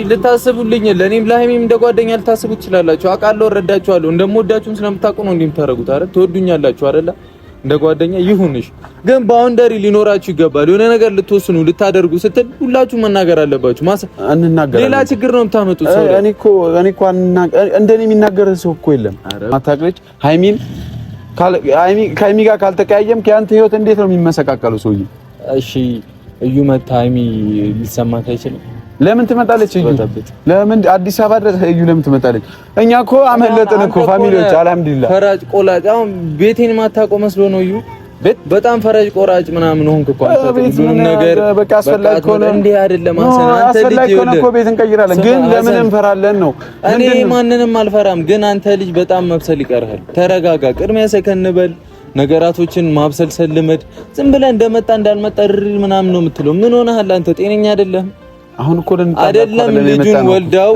ልታስቡልኝ ለኔም ለሃይሚም እንደጓደኛ ልታስቡ ትችላላችሁ። አውቃለሁ፣ እረዳችኋለሁ። እንደምወዳችሁም ስለምታውቁ ነው እንደምታረጉት አይደል? ትወዱኛላችሁ አይደል? እንደጓደኛ ይሁንሽ፣ ግን ባውንደሪ ሊኖራችሁ ይገባል። የሆነ ነገር ልትወስኑ ልታደርጉ ስትል ሁላችሁ መናገር አለባችሁ። ሌላ ችግር ነው የምታመጡት። እኔ እኮ እንደኔ የሚናገር ሰው እኮ የለም። አታውቅልሽ ሃይሚ ጋር ካልተቀያየምክ ያንተ ህይወት እንዴት ነው የሚመሰቃቀለው? ሰውዬ እሺ እዩ መታ ሃይሚ ሊሰማት አይችልም። ለምን ትመጣለች? እዩ ለምን አዲስ አበባ ድረስ እዩ ለምን ትመጣለች? እኛ እኮ አመለጥን እኮ ፋሚሊዎች አልሐምዱሊላህ። ፈራጅ ቆላጭ አሁን ቤቴን ማታውቀው መስሎ ነው እዩ ቤት በጣም ፈራጅ ቆራጭ ምናምን ሆንክ እኮ አንተ ሁሉንም ነገር በቃ አስፈላጊ ከሆነ እንዴ አይደለም አሰና አንተ ልጅ ይወለ እኮ ቤት እንቀይራለን። ግን ለምን እንፈራለን ነው? እኔ ማንንም አልፈራም። ግን አንተ ልጅ በጣም መብሰል ይቀርሃል። ተረጋጋ። ቅድሚያ ሰከን በል። ነገራቶችን ማብሰልሰል ልመድ። ዝም ብለህ እንደመጣ እንዳልመጣ ምናምን ነው የምትለው። ምን ሆነሃል አንተ? ጤነኛ አይደለም። አሁን እኮ አይደለም ልጁን ወልዳው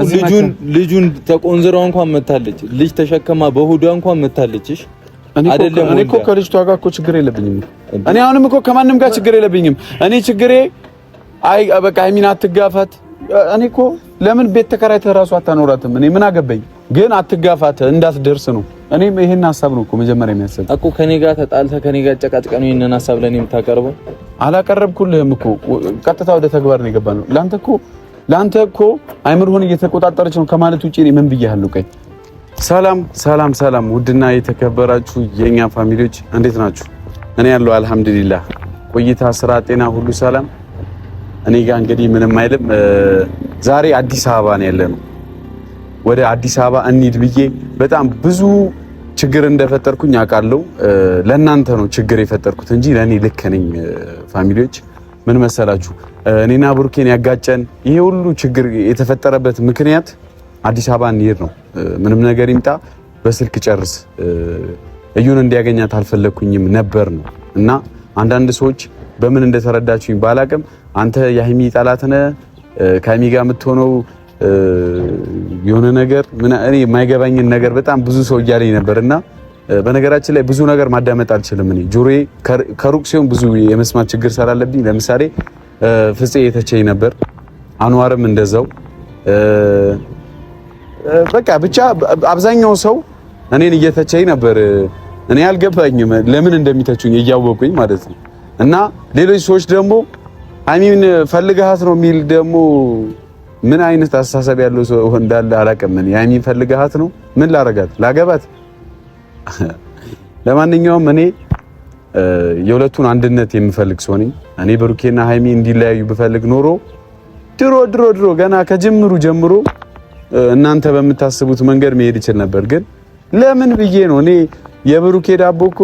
ልጁን ተቆንዝራው እንኳን መታለች። ልጅ ተሸከማ በሆዷ እንኳን መታለችሽ። እኔ እኮ ከልጅቷ ጋር እኮ ችግር የለብኝም። እኔ አሁንም እኮ ከማንም ጋር ችግር የለብኝም። እኔ ችግሬ በቃ ሃይሚን አትጋፋት። እኔ እኮ ለምን ቤት ተከራይተህ እራሱ አታኖራትም? እኔ ምን አገባኝ? ግን አትጋፋት እንዳትደርስ ነው። እኔም ይሄን ሐሳብ ነው እኮ መጀመሪያ የሚያሰብ እኮ ከኔ ጋር ተጣልተህ ከኔ ጋር ጨቃጭቀህ ነው ይሄንን ሐሳብ ለኔ የምታቀርበው። አላቀረብኩልህም እኮ ቀጥታ ወደ ተግባር ነው የገባነው። ላንተ እኮ አይምሮህን እየተቆጣጠረች ነው ከማለት ውጪ እኔ ምን ብያለሁ? ቆይ ሰላም ውድና የተከበራችሁ የኛ ፋሚሊዎች እንዴት ናችሁ? እኔ ያለው አልሐምዱሊላህ። ቆይታ፣ ስራ፣ ጤና ሁሉ ሰላም። እኔ ጋር እንግዲህ ምንም አይልም። ዛሬ አዲስ አበባ ነው ያለነው። ወደ አዲስ አበባ እንሂድ ብዬ በጣም ብዙ ችግር እንደፈጠርኩኝ አውቃለሁ። ለእናንተ ነው ችግር የፈጠርኩት እንጂ ለኔ ልክ ነኝ። ፋሚሊዎች ምን መሰላችሁ? እኔና ብሩኬን ያጋጨን ይሄ ሁሉ ችግር የተፈጠረበት ምክንያት አዲስ አበባ እንሂድ ነው። ምንም ነገር ይምጣ በስልክ ጨርስ እዩን እንዲያገኛት አልፈለኩኝም ነበር ነው። እና አንዳንድ ሰዎች በምን እንደተረዳችሁኝ ባላቅም አንተ የሃይሚ ጠላት ነህ ከሃይሚ ጋር የምትሆነው የሆነ ነገር እኔ የማይገባኝን ነገር በጣም ብዙ ሰው እያለኝ ነበርና በነገራችን ላይ ብዙ ነገር ማዳመጥ አልችልም። እኔ ጆሮዬ ከሩቅ ሲሆን ብዙ የመስማት ችግር ስላለብኝ ለምሳሌ ፍፄ የተቸኝ ነበር፣ አንዋርም እንደዛው በቃ ብቻ አብዛኛው ሰው እኔን እየተቸኝ ነበር። እኔ አልገባኝም ለምን እንደሚተቹኝ እያወቁኝ ማለት ነው። እና ሌሎች ሰዎች ደግሞ ሃይሚን ፈልገሃት ነው የሚል ደግሞ ምን አይነት አስተሳሰብ ያለው ሰው እንዳለ አላውቅም። እኔ ሃይሚን ፈልገሃት ነው ምን ላረጋት ላገባት? ለማንኛውም እኔ የሁለቱን አንድነት የምፈልግ ሰው ነኝ። እኔ ብሩኬና ሃይሚ እንዲለያዩ ብፈልግ ኖሮ ድሮ ገና ከጅምሩ ጀምሮ እናንተ በምታስቡት መንገድ መሄድ ይችል ነበር። ግን ለምን ብዬ ነው እኔ የብሩኬ ዳቦ እኮ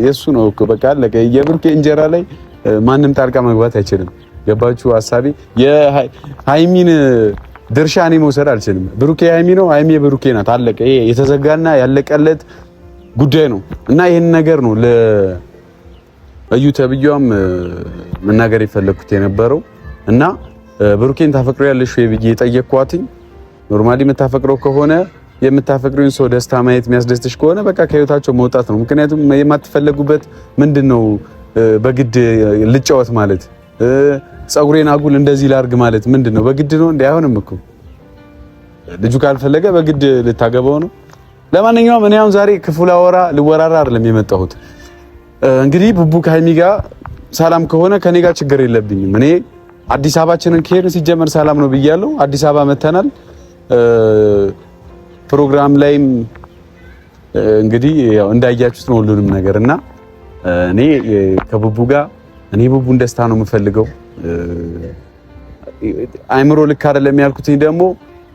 የሱ ነው እኮ በቃ አለቀ። የብሩኬ እንጀራ ላይ ማንም ጣልቃ መግባት አይችልም። ገባችሁ ሐሳቤ? የሃይሚን ድርሻ እኔ መውሰድ አልችልም። ብሩኬ ሃይሚ ነው፣ ሃይሚ የብሩኬ ናት። አለቀ። ይሄ የተዘጋና ያለቀለት ጉዳይ ነው። እና ይሄን ነገር ነው ለእዩ ተብዬዋም መናገር የፈለኩት የነበረው። እና ብሩኬን ታፈቅሪያለሽ ወይ ብዬ ጠየቅኳትኝ። ኖርማሊ የምታፈቅረው ከሆነ የምታፈቅሪውን ሰው ደስታ ማየት የሚያስደስትሽ ከሆነ በቃ ከህይወታቸው መውጣት ነው። ምክንያቱም የማትፈለጉበት ምንድነው? በግድ ልጫወት ማለት ጸጉሬን አጉል እንደዚህ ላርግ ማለት ምንድነው? በግድ ነው እንዴ? አይሆንም እኮ ልጁ ካልፈለገ በግድ ልታገባው ነው። ለማንኛውም እኔ አሁን ዛሬ ክፉ ልወራራ አይደለም የመጣሁት። እንግዲህ ቡቡ ከሃይሚ ጋር ሰላም ከሆነ ከኔ ጋር ችግር የለብኝም። እኔ አዲስ አበባችንን ከሄድን ሲጀመር ሰላም ነው ብያለሁ። አዲስ አበባ መተናል። ፕሮግራም ላይም እንግዲህ ያው እንዳያችሁት ነው ሁሉንም ነገርና እኔ ከቡቡ ጋር እኔ ቡቡን ደስታ ነው የምፈልገው። አይምሮ ልክ አይደለም ያልኩትኝ ደግሞ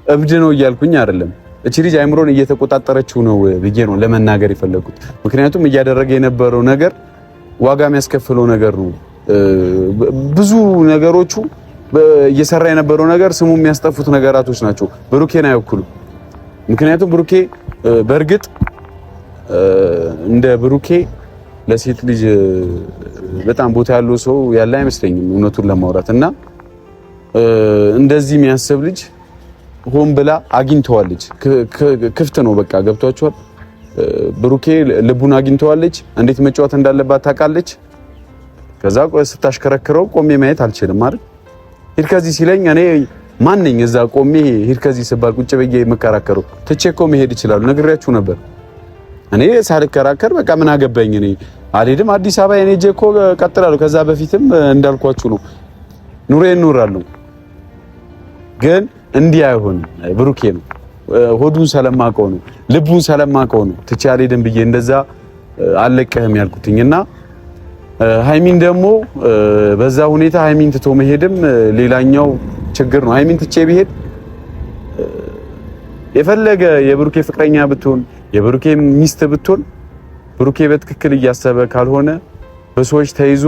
እብድ ነው እያልኩኝ አይደለም። እቺ ልጅ አይምሮን እየተቆጣጠረችው ነው ብዬ ነው ለመናገር የፈለኩት። ምክንያቱም እያደረገ የነበረው ነገር ዋጋ የሚያስከፍለው ነገር ነው። ብዙ ነገሮቹ እየሰራ የነበረው ነገር ስሙ የሚያስጠፉት ነገራቶች ናቸው። ብሩኬን አይወክሉም። ምክንያቱም ብሩኬ በእርግጥ እንደ ብሩኬ ለሴት ልጅ በጣም ቦታ ያለው ሰው ያለ አይመስለኝም እውነቱን ለማውራት እና እንደዚህ የሚያስብ ልጅ ሆን ብላ አግኝተዋለች። ክፍት ነው በቃ ገብቷቸዋል። ብሩኬ ልቡን አግኝተዋለች። እንዴት መጫወት እንዳለባት ታውቃለች። ከዛ ስታሽከረክረው ቆሜ ማየት አልችልም አይደል? ሂድ ከዚህ ሲለኝ እኔ ማንኝ እዛ ቆሜ ሂድ ከዚህ ስባል ቁጭ ብዬ የምከራከረው ትቼ እኮ መሄድ ይችላል ነግሬያችሁ ነበር እኔ ሳልከራከር በቃ ምን አገባኝ እኔ አልሄድም አዲስ አበባ እኔ ጄኮ ቀጥላለሁ ከዛ በፊትም እንዳልኳችሁ ነው ኑሬ እኖራለሁ ግን እንዲህ አይሆን ብሩኬ ነው ሆዱን ሰለማቀው ነው ልቡን ሰለማቀው ነው ትቼ አልሄድም ብዬ እንደዛ አለቀህም ያልኩትኝና ሃይሚን ደግሞ በዛ ሁኔታ ሃይሚን ትቶ መሄድም ሌላኛው ችግር ነው ሃይሚን ትቼ ቢሄድ የፈለገ የብሩኬ ፍቅረኛ ብትሆን የብሩኬ ሚስት ብትሆን ብሩኬ በትክክል እያሰበ ካልሆነ በሰዎች ተይዞ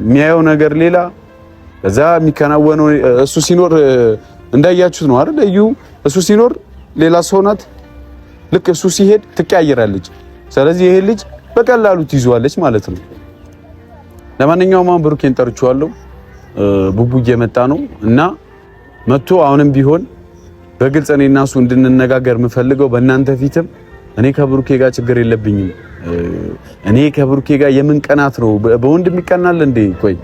የሚያየው ነገር ሌላ ከዛ የሚከናወነው እሱ ሲኖር እንዳያችሁት ነው አይደል እዩ እሱ ሲኖር ሌላ ሰው ናት ልክ እሱ ሲሄድ ትቀያየራለች ስለዚህ ይሄ ልጅ በቀላሉ ትይዟለች ማለት ነው ለማንኛውም አሁን ብሩኬን ጠርቼዋለሁ ቡቡ እየመጣ ነው እና መጥቶ አሁንም ቢሆን በግልጽ እኔና እሱ እንድንነጋገር የምፈልገው በእናንተ ፊትም እኔ ከብሩኬ ጋር ችግር የለብኝም እኔ ከብሩኬ ጋር የምን ቀናት ነው በወንድም ይቀናል እንዴ ቆይ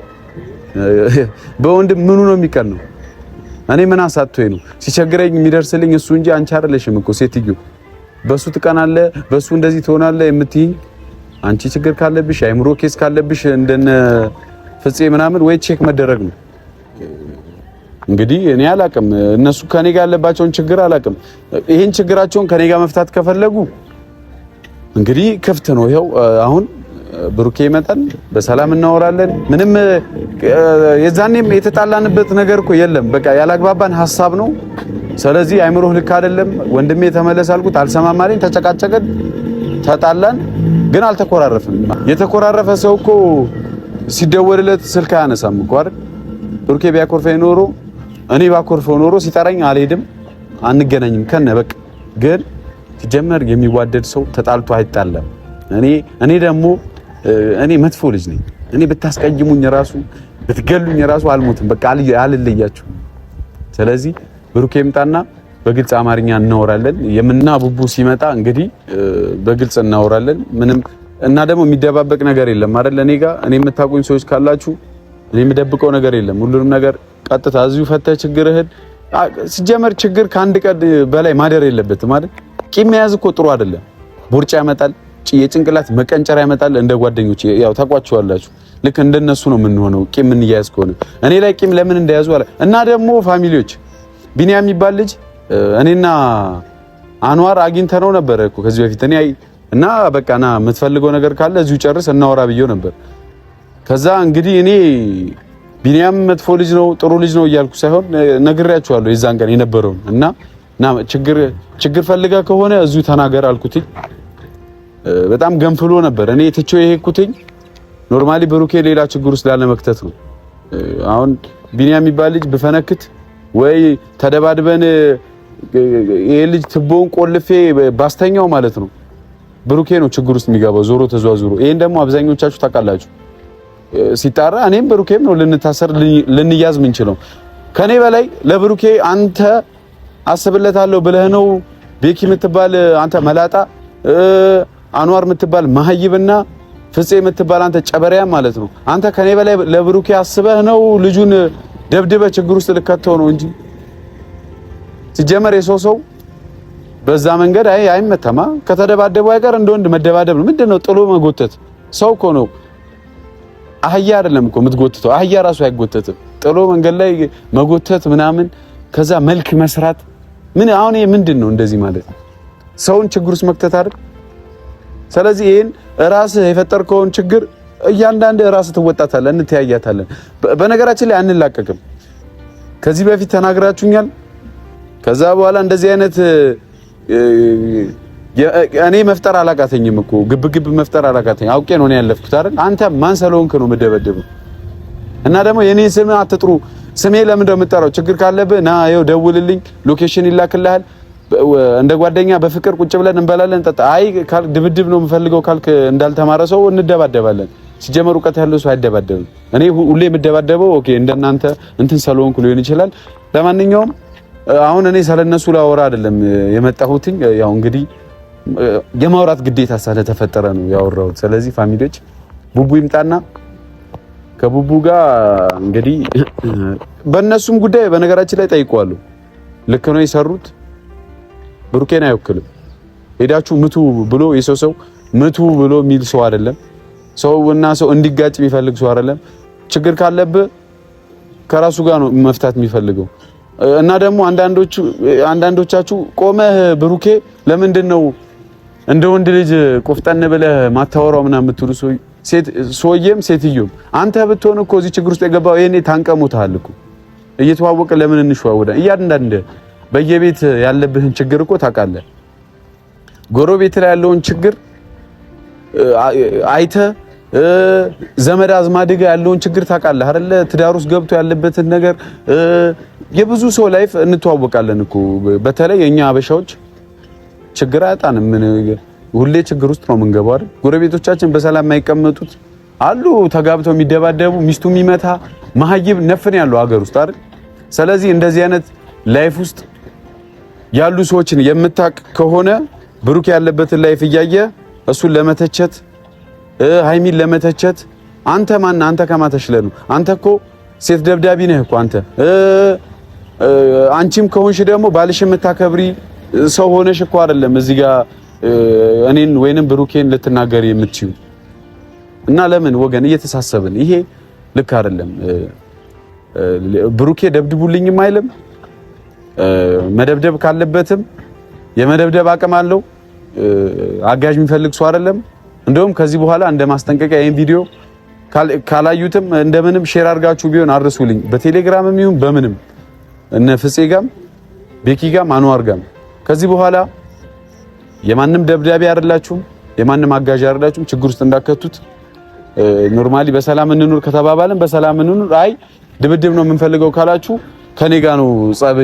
በወንድም ምኑ ነው የሚቀናው እኔ ምን አሳጥቶኝ ነው ሲቸግረኝ የሚደርስልኝ እሱ እንጂ አንቺ አይደለሽም እኮ ሴትዮ በሱ ትቀናለ በሱ እንደዚህ ትሆናለ የምትይኝ አንቺ ችግር ካለብሽ አይምሮ ኬስ ካለብሽ እንደነ ፍፄ ምናምን ወይ ቼክ መደረግ ነው እንግዲህ እኔ አላቅም እነሱ ከኔ ጋር ያለባቸውን ችግር አላቅም ይሄን ችግራቸውን ከኔ ጋር መፍታት ከፈለጉ እንግዲህ ክፍት ነው ይሄው አሁን ብሩኬ ይመጣል በሰላም እናወራለን ምንም የዛኔም የተጣላንበት ነገር እኮ የለም በቃ ያላግባባን ሐሳብ ነው ስለዚህ አይምሮህ ልክ አይደለም ወንድሜ ተመለስ አልኩት አልሰማም አለኝ ተጨቃጨቀን ተጣላን ግን አልተኮራረፍም የተኮራረፈ ሰው እኮ ሲደወልለት ስልክ አያነሳም እኮ አይደል ብሩኬ ቢያኮርፈኝ ኖሮ እኔ ባኮርፈው ኖሮ ሲጠራኝ አልሄድም አንገናኝም ከነ በቃ ግን ሲጀመር የሚዋደድ ሰው ተጣልቶ አይጣለም እኔ ደግሞ እኔ መጥፎ ልጅ ነኝ እኔ ብታስቀይሙኝ ራሱ ብትገሉኝ ራሱ አልሞትም በቃ አልለያችሁ ስለዚህ ብሩኬ ይምጣና በግልጽ አማርኛ እናወራለን የምንና ቡቡ ሲመጣ እንግዲህ በግልጽ እናወራለን ምንም እና ደግሞ የሚደባበቅ ነገር የለም አይደል እኔ ጋር እኔ የምታውቁኝ ሰዎች ካላችሁ እኔ የምደብቀው ነገር የለም ሁሉንም ነገር ቀጥታ እዚሁ ፈተህ ችግርህን ሲጀመር ችግር ከአንድ ቀን በላይ ማደር የለበትም አይደል ቂም መያዝ እኮ ጥሩ አይደለም ቦርጫ ያመጣል የጭንቅላት መቀንጨር ያመጣል እንደ ጓደኞች ያው ታቋቸዋላችሁ ልክ እንደነሱ ነው የምንሆነው ቂም ምን ያያዝ ከሆነ እኔ ላይ ቂም ለምን እንደያዙ አለ እና ደግሞ ፋሚሊዎች ቢኒያም የሚባል ልጅ እኔና አንዋር አግኝተነው ነበር እኮ ከዚህ በፊት እኔ እና በቃና የምትፈልገው ነገር ካለ እዚሁ ጨርስ እናወራ ብየው ነበር ከዛ እንግዲህ እኔ ቢኒያም መጥፎ ልጅ ነው ጥሩ ልጅ ነው እያልኩ ሳይሆን ነግሬያችኋለሁ የዛን ቀን የነበረው እና ችግር ፈልጋ ከሆነ እዚሁ ተናገር አልኩት በጣም ገንፍሎ ነበር እኔ ትቼው የሄድኩትኝ ኖርማሊ ብሩኬ ሌላ ችግር ውስጥ ላለመክተት ነው አሁን ቢኒያም የሚባል ልጅ በፈነክት ወይ ተደባድበን ይሄ ልጅ ትቦውን ቆልፌ ባስተኛው ማለት ነው ብሩኬ ነው ችግር ውስጥ የሚገባው ዞሮ ተዟዙሮ ይሄን ደግሞ አብዛኞቻችሁ ታውቃላችሁ ሲጣራ እኔም ብሩኬም ነው ልንታሰር ልንያዝ ምንችለው ከኔ በላይ ለብሩኬ አንተ አስብለታለሁ ብለህ ነው ቤኪ የምትባል አንተ መላጣ አንዋር የምትባል ማህይብና ፍፄ የምትባል አንተ ጨበሪያ ማለት ነው አንተ ከኔ በላይ ለብሩኬ አስበህ ነው ልጁን ደብድበ ችግር ውስጥ ልከተው ነው እንጂ ሲጀመር የሰው በዛ መንገድ አይመታማ ከተደባደቡ አይቀር እንደወንድ መደባደብ ነው ምንድነው ጥሎ መጎተት ሰው እኮ ነው አህያ አይደለም እኮ የምትጎትተው አህያ ራሱ አይጎተትም ጥሎ መንገድ ላይ መጎተት ምናምን ከዛ መልክ መስራት ምን አሁን ይሄ ምንድነው እንደዚህ ማለት ሰውን ችግር ውስጥ መክተት አይደል ስለዚህ ይሄን ራስህ የፈጠርከውን ችግር እያንዳንድ ራስህ ትወጣታለህ እንተያያታለን በነገራችን ላይ አንላቀቅም ከዚህ በፊት ተናግራችሁኛል ከዛ በኋላ እንደዚህ አይነት እኔ መፍጠር አላቃተኝም እኮ ግብግብ መፍጠር አላቃተኝ አውቄ ነው እኔ ያለፍኩት አይደል አንተ ማን ስለሆንክ ነው መደበደበው እና ደግሞ የኔ ስም አትጥሩ ስሜ ለምን እንደምጠራው ችግር ካለብህ ና ይኸው ደውልልኝ ሎኬሽን ይላክልሃል እንደ ጓደኛ በፍቅር ቁጭ ብለን እንበላለን እንጠጣ አይ ካል ድብድብ ነው የምፈልገው ካልክ እንዳልተማረ ሰው እንደባደባለን ሲጀመር ዕውቀት ያለው ሰው አይደባደብም እኔ ሁሌ የምደባደበው ኦኬ እንደናንተ እንትን ሰሎንኩ ሊሆን ይችላል ለማንኛውም አሁን እኔ ስለነሱ ላወራ አይደለም የመጣሁት ያው እንግዲህ የማውራት ግዴታ ስለተፈጠረ ነው ያወራሁት ስለዚህ ፋሚሊዎች ቡቡ ይምጣና ከቡቡ ጋር እንግዲህ በእነሱም ጉዳይ በነገራችን ላይ ጠይቀዋለሁ። ልክ ነው የሰሩት። ብሩኬን አይወክልም። ሄዳችሁ ምቱ ብሎ የሰው ምቱ ብሎ የሚል ሰው አይደለም። ሰውና ሰው እንዲጋጭ የሚፈልግ ሰው አይደለም። ችግር ካለብህ ከራሱ ጋር ነው መፍታት የሚፈልገው። እና ደግሞ አንዳንዶቻችሁ ቆመህ ብሩኬ ለምንድን ነው እንደ ወንድ ልጅ ቆፍጠን ብለህ ማታወራው ምናምን የምትሉ ሰውዬም ሴትዮም አንተ ብትሆን እኮ እዚህ ችግር ውስጥ የገባው ይሄኔ ታንቀሙታል እኮ። እየተዋወቀ ለምን እንሽዋወዳ? እያንዳንድ በየቤት ያለብህን ችግር እኮ ታውቃለህ። ጎረቤት ላይ ያለውን ችግር አይተ ዘመድ አዝማድ ጋር ያለውን ችግር ታውቃለህ አይደለ? ትዳር ውስጥ ገብቶ ያለበትን ነገር የብዙ ሰው ላይፍ እንተዋወቃለን እኮ። በተለይ የኛ አበሻዎች ችግር አያጣንም። ምን ሁሌ ችግር ውስጥ ነው የምንገባው አይደል? ጎረቤቶቻችን በሰላም የማይቀመጡት አሉ፣ ተጋብተው የሚደባደቡ ሚስቱ የሚመታ መሀይብ ነፍን ያለው ሀገር ውስጥ አይደል? ስለዚህ እንደዚህ አይነት ላይፍ ውስጥ ያሉ ሰዎችን የምታቅ ከሆነ ብሩክ ያለበትን ላይፍ እያየ እሱን ለመተቸት ሃይሚን ለመተቸት አንተ ማን? አንተ ከማተሽለ ነው? አንተ እኮ ሴት ደብዳቢ ነህ እኮ አንተ። አንቺም ከሆንሽ ደግሞ ባልሽ የምታከብሪ ሰው ሆነሽ እኮ አይደለም እዚህ ጋር እኔን ወይንም ብሩኬን ልትናገሪ የምትችዩ። እና ለምን ወገን እየተሳሰብን? ይሄ ልክ አይደለም። ብሩኬ ደብድቡልኝም አይልም። መደብደብ ካለበትም የመደብደብ አቅም አለው። አጋዥ የሚፈልግ ሰው አይደለም። እንደውም ከዚህ በኋላ እንደ ማስጠንቀቂያ ይሄን ቪዲዮ ካላዩትም እንደምንም ሼር አድርጋችሁ ቢሆን አድርሱልኝ። በቴሌግራምም ይሁን በምንም እነ ፍፄ ጋም ቤኪ ጋም አንዋር ጋም ከዚህ በኋላ የማንም ደብዳቤ አይደላችሁም፣ የማንም አጋዥ አይደላችሁም። ችግር ውስጥ እንዳከቱት ኖርማሊ በሰላም እንኑር ከተባባልን በሰላም እንኑር። አይ ድብድብ ነው የምንፈልገው ካላችሁ ከኔ ጋር ነው ጸብ።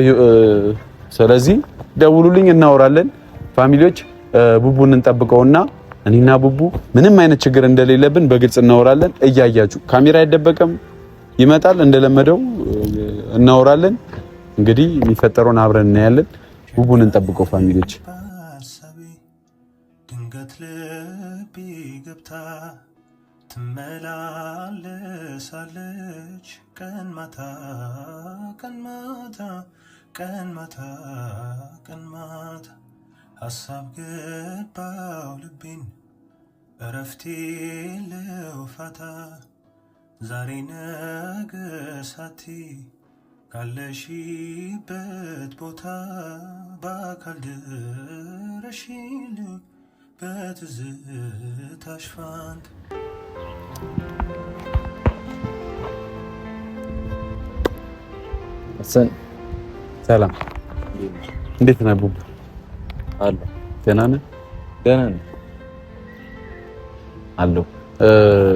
ስለዚህ ደውሉልኝ፣ እናወራለን። ፋሚሊዎች ቡቡን እንጠብቀውና እኔና ቡቡ ምንም አይነት ችግር እንደሌለብን በግልጽ እናወራለን። እያያችሁ ካሜራ አይደበቀም፣ ይመጣል፣ እንደለመደው እናወራለን። እንግዲህ የሚፈጠረውን አብረን እናያለን። ቡቡን እንጠብቀው ፋሚሊዎች። ድንገት ልቤ ገብታ ትመላለሳለች ቀን ማታ ቀን ማታ ቀን ማታ ቀን ማታ ሀሳብ ገባው ልቤን እረፍቴ ለውፋታ ዛሬ ነገ ሳቲ ካለሽበት ቦታ በአካል ድረሽልኝ በትዝታሽ ፋንታ። ሰላም እንዴት ነህ ቡቡ? አሎ ደህና ነህ? ደህና ነህ? አሎ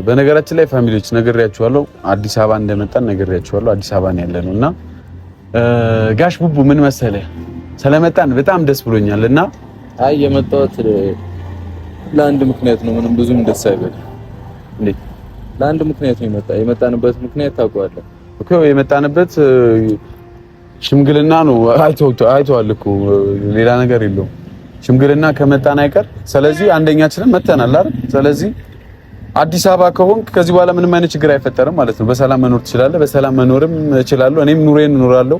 በነገራችን ላይ ፋሚሊዎች ነግሬያችኋለሁ፣ አዲስ አበባ እንደመጣን ነግሬያችኋለሁ። አዲስ አበባ ነው ያለነው እና ጋሽ ቡቡ ምን መሰለህ ስለመጣን በጣም ደስ ብሎኛል። እና አይ የመጣሁት ለአንድ ምክንያት ነው። ምንም ብዙም ደስ አይበል እንዴ? ለአንድ ምክንያት ነው የመጣንበት ምክንያት ታውቀዋለህ እኮ። የመጣንበት ሽምግልና ነው። አይተዋል እኮ ሌላ ነገር የለውም። ሽምግልና ከመጣን አይቀር ስለዚህ አንደኛችንን መተናል አይደል? ስለዚህ አዲስ አበባ ከሆንክ ከዚህ በኋላ ምንም አይነት ችግር አይፈጠርም ማለት ነው። በሰላም መኖር ትችላለህ፣ በሰላም መኖርም እችላለሁ። እኔም ኑሬን እኖራለሁ።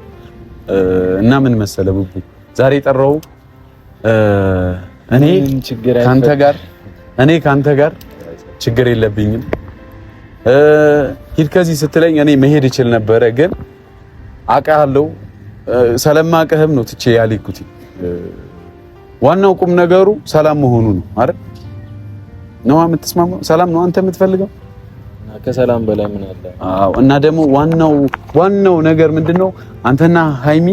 እና ምን መሰለ ቡቡ ዛሬ ጠራው እኔ ካንተ ጋር ችግር የለብኝም። ሂድ ከዚህ ስትለኝ እኔ መሄድ እችል ነበረ፣ ግን አውቃለሁ ሰለማቀህም ነው ትቼ ያልኩት። ዋናው ቁም ነገሩ ሰላም መሆኑ ነው አይደል? ነው የምትስማማው? ሰላም ነው አንተ የምትፈልገው? ከሰላም በላይ ምን አለ? አዎ። እና ደግሞ ዋናው ነገር ምንድነው? አንተና ሃይሚ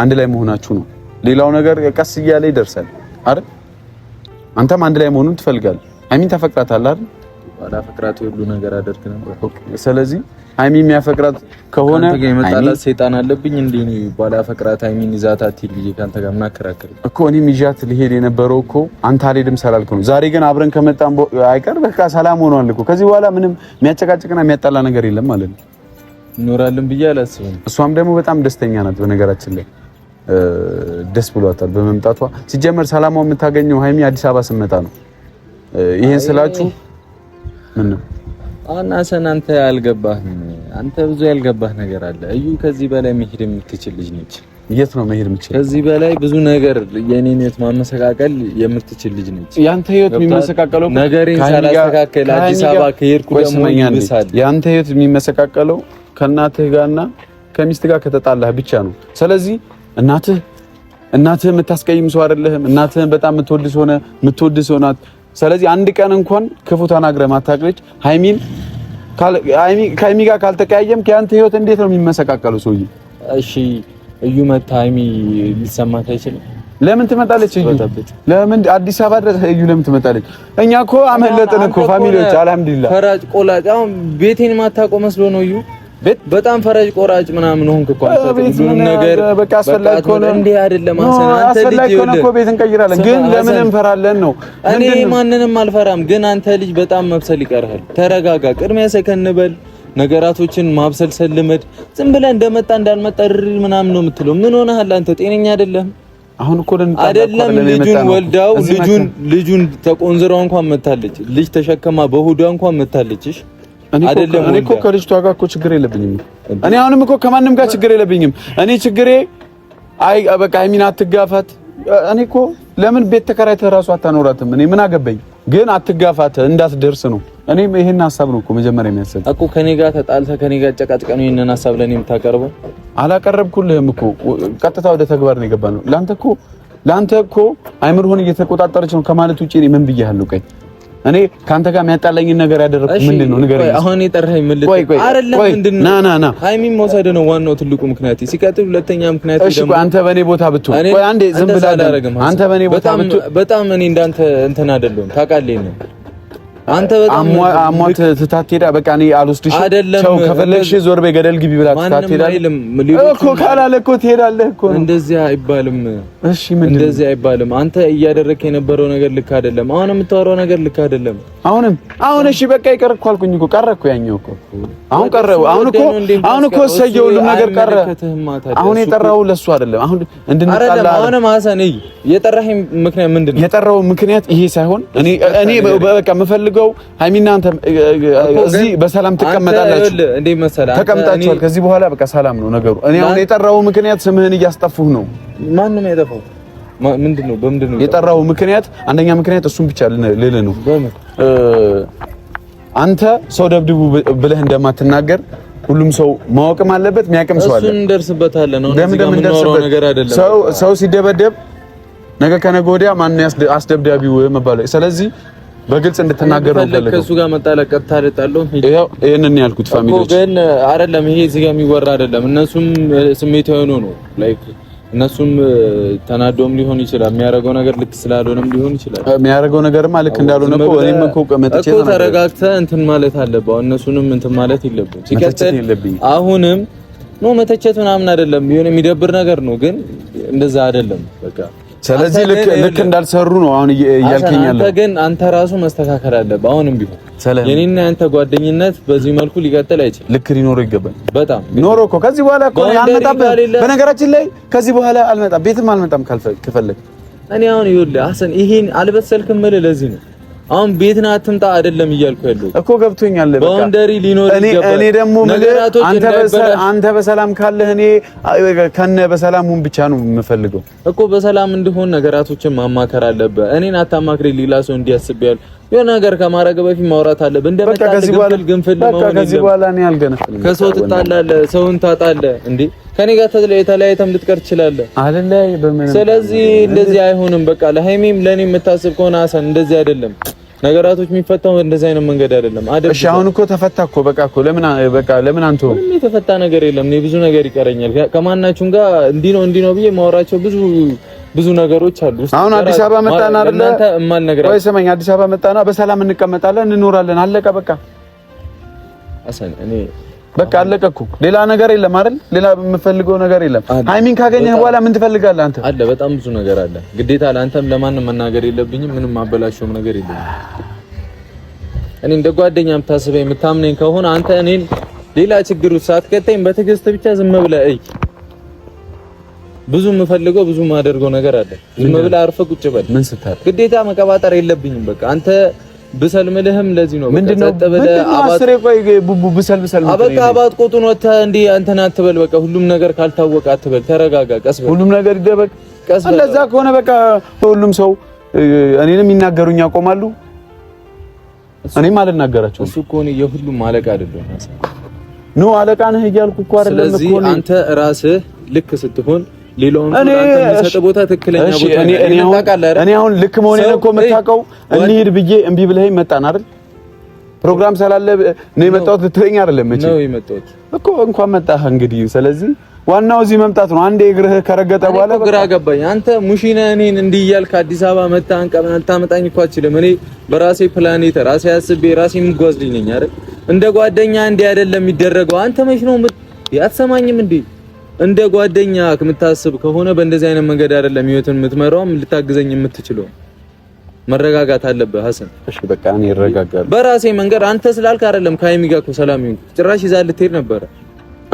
አንድ ላይ መሆናችሁ ነው። ሌላው ነገር ቀስ እያለ ይደርሳል አይደል? አንተም አንድ ላይ መሆኑን ትፈልጋለህ። ሃይሚን ታፈቅራታለህ አይደል? ባላፈቅራት ሁሉ ነገር አደርግ ነበር። ስለዚህ ሃይሚ የሚያፈቅራት ከሆነ አንተ ጋር የመጣላት ሰይጣን አለብኝ እንዴ? ነው ባላፈቅራት ሃይሚን ይዛታት ልጅ ካንተ ጋር ምናከራከር እኮ። እኔም ይዣት ልሄድ የነበረው እኮ አንተ አልሄድም ስላልክ ነው። ዛሬ ግን አብረን ከመጣን አይቀር በቃ ሰላም ሆኗል እኮ። ከዚህ በኋላ ምንም የሚያጨቃጭቅና የሚያጣላ ነገር የለም ማለት ነው። እንኖራለን ብዬ አላስብም። እሷም ደግሞ በጣም ደስተኛ ናት። በነገራችን ላይ ደስ ብሏታል በመምጣቷ። ሲጀመር ሰላማው የምታገኘው ሃይሚ አዲስ አበባ ስትመጣ ነው። ይሄን ስላችሁ ምን ነው አናሰን አንተ ያልገባህም አንተ ብዙ ያልገባህ ነገር አለ። እዩ ከዚህ በላይ መሄድ የምትችል ልጅ ነች። የት ነው መሄድ የምትችል? ከዚህ በላይ ብዙ ነገር የኔን ህይወት ማመሰቃቀል የምትችል ልጅ ነች። ያንተ ህይወት የሚመሰቃቀለው ነገሬን ሳላስተካከል አዲስ አበባ ከሄድኩ ደግሞ ይብሳል። ያንተ ህይወት የሚመሰቃቀለው ከእናትህ ጋርና ከሚስት ጋር ከተጣላህ ብቻ ነው። ስለዚህ እናትህ የምታስቀይም ሰው አይደለህም። እናትህን በጣም የምትወድስ ሰው ናት። ስለዚህ አንድ ቀን እንኳን ክፉ ተናግረህ ማታውቅ ሃይሚ ጋር ካልተቀያየምክ ያንተ ህይወት እንዴት ነው የሚመሰቃቀለው? ሰውዬ እሺ እዩ መታ ሃይሚ ሊሰማት አይችልም። ለምን ትመጣለች? እዩ ለምን አዲስ አበባ ድረስ እዩ ለምን ትመጣለች? እኛ እኮ አመለጥን እኮ ፋሚሊዎች አልሐምዱሊላህ። ፈራጭ ቆላጭ አሁን ቤቴን ማታውቀው መስሎ ነው እዩ በጣም ፈራጅ ቆራጭ ምናምን ሆንክ እኮ አንተ ሁሉንም ነገር በቃ አስፈላጊ ከሆነ እንዴ አይደለም አንተ ልጅ ይኸውልህ እኮ ቤት እንቀይራለን ግን ለምን እንፈራለን ነው እኔ ማንንም አልፈራም ግን አንተ ልጅ በጣም መብሰል ይቀርሃል ተረጋጋ ቅድሚያ ሰከን በል ነገራቶችን ማብሰልሰል ልመድ ዝም ብለህ እንደመጣ እንዳልመጣ ምናምን ነው የምትለው ምን ሆነሃል አንተ ጤነኛ አይደለም አሁን እኮ አይደለም ልጁን ወልዳው ልጁን ተቆንዝራው እንኳን መታለች ልጅ ተሸከማ በሆዷ እንኳን መታለችሽ አይደለም እኔ እኮ ከልጅቷ ጋር እኮ ችግር የለብኝም እኔ አሁንም እኮ ከማንም ጋር ችግር የለብኝም እኔ ችግሬ አይ በቃ ሃይሚን አትጋፋት እኔ እኮ ለምን ቤት ተከራይተህ ራሱ አታኖራትም እኔ ምን አገባኝ ግን አትጋፋት እንዳትደርስ ነው እኔ ይሄን ሐሳብ ነው እኮ መጀመሪያ የሚያስብ እኮ ከኔ ጋር ተጣልተህ ከኔ ጋር ጨቃጭቀህ ነው ይሄንን ሐሳብ ለኔ የምታቀርበው አላቀረብኩልህም እኮ ቀጥታ ወደ ተግባር ነው የገባነው ላንተ እኮ አይምሮህን እየተቆጣጠረች ነው ከማለት ውጪ እኔ ምን ብያለሁ ቀይ እኔ ካንተ ጋር የሚያጣላኝን ነገር ያደረኩት ምንድነው ንገረኝ አሁን የጠራኸኝ ምን አይደለም ምንድነው ና ሃይሚን መውሰድ ነው ዋናው ትልቁ ምክንያት ሲቀጥል ሁለተኛ ምክንያት ደግሞ አንተ በኔ ቦታ ብትሆን ቆይ አንዴ ዝም ብለህ አንተ በኔ ቦታ ብትሆን በጣም እኔ እንዳንተ እንትን አይደለም ታውቃለህ ነው አንተ በጣም አሟት ትታቴዳ በቃ እኔ አልወስድሽ ሰው ከፈለግሽ ዞር በይ ገደል ግቢ ብላ ትታቴዳ እኮ ካላለ እኮ ትሄዳለህ እኮ እንደዚህ አይባልም እሺ ምን እንደዚህ አይባልም አንተ እያደረክ የነበረው ነገር ልክ አይደለም አሁን የምታወራው ነገር ልክ አይደለም አሁን እሺ በቃ ይቀር እኮ አልኩኝ እኮ ቀረ እኮ ያኛው እኮ አሁን እኮ ሰየው ሁሉ ነገር ቀረ አሁን የጠራው ለሱ አይደለም አሁን እንድንጣላ አሁን ማሰኔ የጠራኸኝ ምክንያት ምንድነው የጠራው ምክንያት ይሄ ሳይሆን እኔ በቃ የምፈልገው ሃይሚና አንተ እዚህ በሰላም ትቀመጣላችሁ እንዴ መሰለህ ተቀምጣችኋል ከዚህ በኋላ በቃ ሰላም ነው ነገሩ እኔ አሁን የጠራው ምክንያት ስምህን እያስጠፉህ ነው ማንንም የጠፋው ምንድነው በምንድነው የጠራው ምክንያት አንደኛ ምክንያት እሱን ብቻ ልልህ ነው አንተ ሰው ደብድቡ ብለህ እንደማትናገር ሁሉም ሰው ማወቅም አለበት የሚያውቅም ሰው አለ እሱን እንደርስበታለን ነው እዚህ ጋር የምናወራው ነገር አይደለም ሰው ሲደበደብ ነገ ከነገ ወዲያ ማን አስደብዳቢው መባለው ስለዚህ በግልጽ እንድትናገር ነው ማለት ከሱ ጋር መጣለቀት ታለጣለው ይሄንን ያልኩት ፋሚሊዎች ግን አይደለም ይሄ እዚህ ጋር የሚወራ አይደለም እነሱም ስሜታዊ ነው ላይክ እነሱም ተናዶም ሊሆን ይችላል የሚያረጋው ነገር ልክ ስላልሆነም ሊሆን ይችላል የሚያረጋው ነገርማ ልክ እንዳልሆነ እኮ እኔም እኮ መጥቼ እኮ ተረጋግተህ እንትን ማለት አለበት እነሱንም እንትን ማለት የለብም ሲከተል አሁንም ነው መተቸት ምናምን አይደለም የሆነ የሚደብር ነገር ነው ግን እንደዛ አይደለም በቃ ስለዚህ ልክ እንዳልሰሩ ነው አሁን እያልከኝ ያለው አንተ ግን አንተ ራሱ መስተካከል አለበት አሁንም ቢሆን የኔና አንተ ጓደኝነት በዚህ መልኩ ሊቀጥል አይችልም ልክ ሊኖረው ይገባል በጣም ኖሮ እኮ ከዚህ በኋላ እኮ አልመጣም በነገራችን ላይ ከዚህ በኋላ አልመጣም ቤትም አልመጣም ከፈለክ እኔ አሁን ይኸውልህ ሐሰን ይሄን አልበሰልክም ማለት ለዚህ ነው አሁን ቤትና አትምጣ አይደለም እያልኩ ያለው እኮ ገብቶኛል በቃ ባውንደሪ ሊኖር ይገባል እኔ ደግሞ አንተ በሰላም ካለህ እኔ ከነ በሰላሙን ብቻ ነው የምፈልገው እኮ በሰላም እንድሆን ነገራቶችን ማማከር አለበት እኔን አታማክሪ ሌላ ሰው እንዲያስብ የሆነ ነገር ከማረግ በፊት ማውራት አለበት እንደመጣ ግንፍል ከዚህ በኋላ እኔ አልገነፍልም ከሰው ትጣላለህ ሰውን ታጣለህ እንዴ ከኔ ጋር የተለያየተም ልትቀር ትችላለህ አይደለም ስለዚህ እንደዚህ አይሆንም በቃ ለሃይሚም ለኔም የምታስብ ከሆነ ሐሰን እንደዚህ አይደለም ነገራቶች የሚፈታው እንደዚህ አይነት መንገድ አይደለም አይደል እሺ አሁን እኮ ተፈታ እኮ በቃ እኮ ለምን አንተ ምንም የተፈታ ነገር የለም እኔ ብዙ ነገር ይቀረኛል ከማናችሁም ጋር እንዲህ ነው ብዬ ማወራቸው ብዙ ነገሮች አሉ አሁን አዲስ አበባ መጣና አይደለ አንተ እማል ነገር ወይ ሰማኝ አዲስ አበባ መጣና በሰላም እንቀመጣለን እንኖራለን አለቀ በቃ ሐሰን እኔ በቃ አለቀ እኮ ሌላ ነገር የለም አይደል ሌላ የምፈልገው ነገር የለም ሃይሚን ካገኘህ በኋላ ምን ትፈልጋለህ አንተ አለ በጣም ብዙ ነገር አለ ግዴታ ለአንተም ለማንም መናገር የለብኝም ምንም ማበላሽው ነገር የለኝም እኔ እንደ ጓደኛ የምታስበኝ የምታምነኝ ከሆነ አንተ እኔን ሌላ ችግር ውስጥ ሳትከተኝ በትዕግስት ብቻ ዝም ብለህ እይ ብዙ የምፈልገው ብዙ ማደርገው ነገር አለ ዝም ብለህ አርፈህ ቁጭ በል ምን ስታር ግዴታ መቀባጠር የለብኝም በቃ አንተ ብሰልምልህም ለዚህ ነው ምንድነው አስሬ ቆይ ቡቡ ብሰል አበቃ አባት ቆጡን ወጣ እንዴ አንተና አትበል በቃ ሁሉም ነገር ካልታወቀ አትበል ተረጋጋ ቀስ በል ሁሉም ነገር ይደበቅ ቀስ በል እንደዛ ከሆነ በቃ ሁሉም ሰው እኔንም ይናገሩኝ ያቆማሉ እኔም አልናገራቸውም እሱ እኮ ነው የሁሉም አለቃ አይደለም ኖ አለቃ ነህ እያልኩ እኮ አይደለም እኮ ስለዚህ አንተ ራስህ ልክ ስትሆን ሌላውን አንተ የሚሰጥ ቦታ ትክክለኛ ቦታ እኔ አሁን ልክ መሆኔን እኮ የምታውቀው እንሂድ ብዬ እምቢ ብለኸኝ መጣን አይደል ፕሮግራም ስላለ ነው የመጣሁት ልትለኝ አይደለም እቺ ነው የመጣሁት እኮ እንኳን መጣህ እንግዲህ ስለዚህ ዋናው እዚህ መምጣት ነው አንዴ እግርህ ከረገጠ በኋላ ግራ ገባኝ አንተ ሙሺና እኔን እንዲህ እያልክ አዲስ አበባ መጣህ አንቀመጣኝ እኮ አትችልም እኔ በራሴ ፕላኔት ራሴ አስቤ ራሴ የምጓዝ ልጅ ነኝ አይደል እንደ ጓደኛ እንዲህ አይደለም የሚደረገው አንተ መች ነው ያትሰማኝም እንዴ እንደ ጓደኛ ከምታስብ ከሆነ በእንደዚህ አይነት መንገድ አይደለም ህይወትን የምትመራውም ልታግዘኝ የምትችለው መረጋጋት አለብህ ሐሰን እሺ በቃ እኔ እረጋጋለሁ በራሴ መንገድ አንተ ስላልክ አይደለም ከሀይሚ ጋር እኮ ሰላም ይሁን ጭራሽ ይዛ ልትሄድ ነበር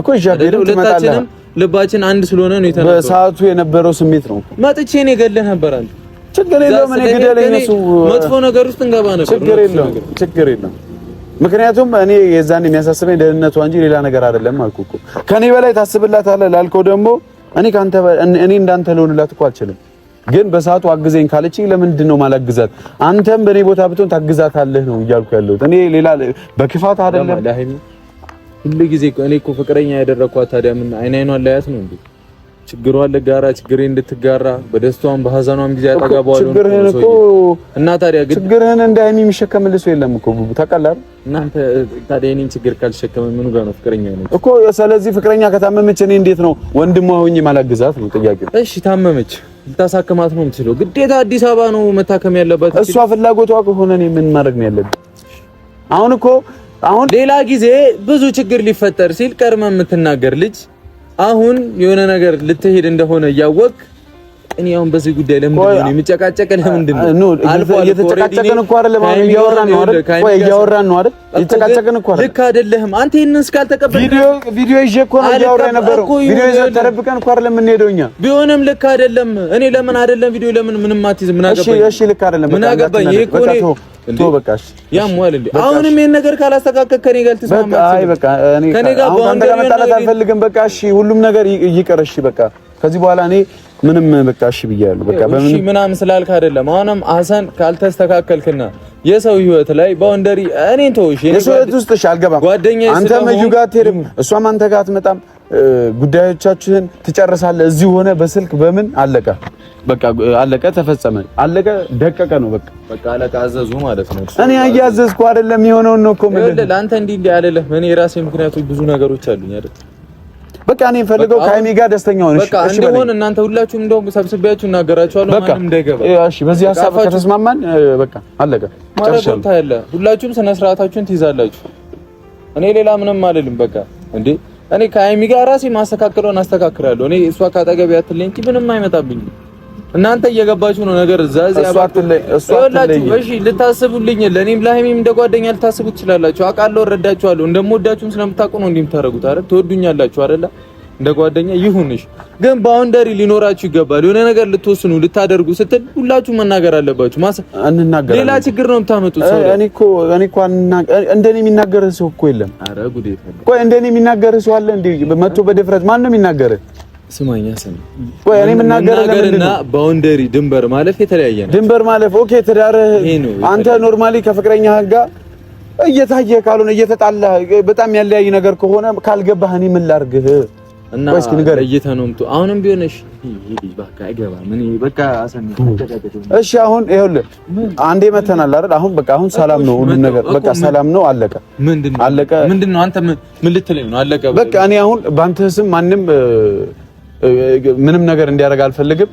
እኮ ይጃቤልም ትመጣለህ ልባችን አንድ ስለሆነ ነው የተናገረው በሰዓቱ የነበረው ስሜት ነው መጥቼ እኔ ገለህ ነበር አንተ ችግር የለውም እኔ ገደለኝ እሱ መጥፎ ነገር ውስጥ እንገባ ነበር ችግር የለውም ምክንያቱም እኔ የዛን የሚያሳስበኝ ደህንነቷ እንጂ ሌላ ነገር አይደለም አልኩ እኮ ከኔ በላይ ታስብላታለህ ላልከው ደግሞ እኔ እንዳንተ ልሆንላት እኮ አልችልም ግን በሰዓቱ አግዘኝ ካለችኝ ለምንድን ነው ማላግዛት አንተም በኔ ቦታ ብትሆን ታግዛታለህ ነው እያልኩ ያለሁት እኔ ሌላ በክፋት አይደለም ለሃይሚ ሁሉ ጊዜ እኔ እኮ ፍቅረኛ ያደረኳት ታዲያ ምን አይኗን ላያት ነው እንዴ ችግሯን ለጋራ ችግሬ እንድትጋራ በደስታዋም በሐዘኗም ጊዜ አጠጋባው ነው እና ታዲያ ችግርህን እንደ ሃይሚ የሚሸከምልህ ሰው የለም እኮ ቡቡ ታውቃለህ እናንተ ታዲያ እኔን ችግር ካልሸከመ ምኑ ጋር ነው ፍቅረኛ ነው እኮ ስለዚህ ፍቅረኛ ከታመመች እኔ እንዴት ነው ወንድሟ ሆኜ ማላግዛት ነው ጥያቄው እሺ ታመመች ልታሳክማት ነው የምትችለው ግዴታ አዲስ አበባ ነው መታከም ያለባት እሷ ፍላጎቷ ከሆነ እኔ ምን ማድረግ ነው ያለብኝ አሁን ሌላ ጊዜ ብዙ ችግር ሊፈጠር ሲል ቀርማ የምትናገር ልጅ አሁን የሆነ ነገር ልትሄድ እንደሆነ ያወቅ እኔ አሁን በዚህ ጉዳይ ለምን ነው የሚጨቃጨቅ ለምንድን ነው እየተጨቃጨቀን እኮ አይደለም አሁን እያወራን ነው አይደል እየተጨቃጨቀን እኮ አይደል ልክ አይደለም አንተ ይሄንን እስካልተቀበል ቪዲዮ ይዤ እኮ ነው እያወራ የነበረው ቪዲዮ ይዘህ ተረብቀን እኮ አይደለም የምንሄደው እኛ ቢሆንም ልክ አይደለም እኔ ለምን አይደለም ቪዲዮ ለምን ምንም አትይዝ ምን አገባኝ እሺ ልክ አይደለም ምን አገባኝ ይሄ እኮ ነው እንዴ በቃሽ ያሟል እንዴ አሁንም ይሄን ነገር ካላስተካከል ከኔ ጋር ልትስማማ አይ በቃ እኔ ከኔ ጋር ባንደር መጣላት አልፈልግም በቃ እሺ ሁሉም ነገር ይቅር እሺ በቃ ከዚህ በኋላ እኔ ምንም በቃ እሺ ብያለሁ በቃ በምን እሺ ምናምን ስላልክ አይደለም አሁንም ሐሰን ካልተስተካከልክና የሰው ህይወት ላይ ባውንደሪ እኔን ተውሽ የሰው ህይወት ውስጥ እሺ አልገባም አንተ መዩ ጋር አትሄድም እሷም አንተ ጋር አትመጣም ጉዳዮቻችሁን ትጨርሳለህ እዚህ ሆነ በስልክ በምን አለቀ በቃ አለቀ ተፈጸመ አለቀ ደቀቀ ነው በቃ አለቀ አዘዙ ማለት ነው እኔ አያዘዝኩ አይደለም የሆነውን ነው እኮ ማለት ለአንተ እንዲህ አይደለም እኔ ራሴ ምክንያቶች ብዙ ነገሮች አሉኝ አይደል በቃ እኔ ፈልገው ካይሚ ጋር ደስተኛ ሆነሽ እሺ በቃ እንደሆነ እናንተ ሁላችሁም እንደው ሰብስቤያችሁ እናገራችኋለሁ ማንም እንዳይገባ እሺ በዚህ ሐሳብ ከተስማማን በቃ አለቀ ጨርሻለሁ ታያለ ሁላችሁም ስነ ስርዓታችሁን ትይዛላችሁ እኔ ሌላ ምንም አልልም በቃ እንዴ እኔ ካይሚ ጋር ራሴ ማስተካከለውን አስተካክላለሁ እኔ እሷ ካጠገብ ያትልኝ እንጂ ምንም አይመጣብኝ እናንተ እየገባችሁ ነው ነገር ዛዝ ያባክልኝ እሺ ልታስቡልኝ ለኔም ለሃይሚም እንደ ጓደኛ ልታስቡት ትችላላችሁ አውቃለሁ እረዳችኋለሁ እንደምወዳችሁም ስለምታውቁ ነው እንደምታረጉት አይደል ትወዱኛላችሁ አይደል እንደ ጓደኛ ይሁንሽ ግን ባውንደሪ ሊኖራችሁ ይገባል የሆነ ነገር ልትወስኑ ልታደርጉ ስትል ሁላችሁ መናገር አለባችሁ እንናገራለን ሌላ ችግር ነው የምታመጡት እኔ እኮ እንደኔ የሚናገር ሰው እኮ የለም ኧረ ጉዴ ቆይ እንደኔ የሚናገር ሰው አለ እንዴ መጥቶ በድፍረት ማን ነው የሚናገር ስማኛ ሰም ቆይ እኔ የምናገርና ባውንደሪ ድንበር ማለፍ የተለያየ ነው ድንበር ማለፍ ኦኬ ትዳርህ አንተ ኖርማሊ ከፍቅረኛ ጋር እየታየ ካልሆነ እየተጣላ በጣም ያለያይ ነገር ከሆነ ካልገባህ እኔ ምን ላድርግህ እና ወይስ ነገር እየተኖምቱ አሁንም ቢሆንሽ ይሄ በቃ አይገባ ምን በቃ አሰሚ እሺ አሁን ይኸውልህ አንዴ መተናል አይደል አሁን በቃ አሁን ሰላም ነው ሁሉ ነገር በቃ ሰላም ነው አለቀ ምንድነው አለቀ ምንድነው አንተ ምን ልትለኝ ነው አለቀ በቃ እኔ አሁን ባንተ ስም ማንም ምንም ነገር እንዲያደርግ አልፈልግም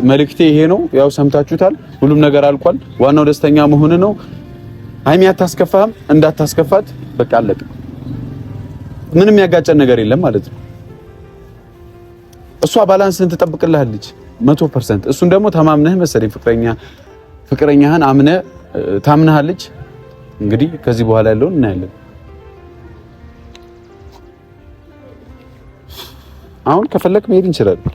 መልእክቴ ይሄ ነው ያው ሰምታችሁታል ሁሉም ነገር አልቋል ዋናው ደስተኛ መሆን ነው ሃይሚ አታስከፋህም እንዳታስከፋት በቃ አለቀ ምንም ያጋጨን ነገር የለም ማለት ነው እሷ ባላንስን ትጠብቅልሃለች 100% እሱን ደግሞ ተማምነህ መሰለኝ ፍቅረኛህን አምነህ ታምናለች እንግዲህ ከዚህ በኋላ ያለውን እናያለን አሁን ከፈለክ መሄድ እንችላለን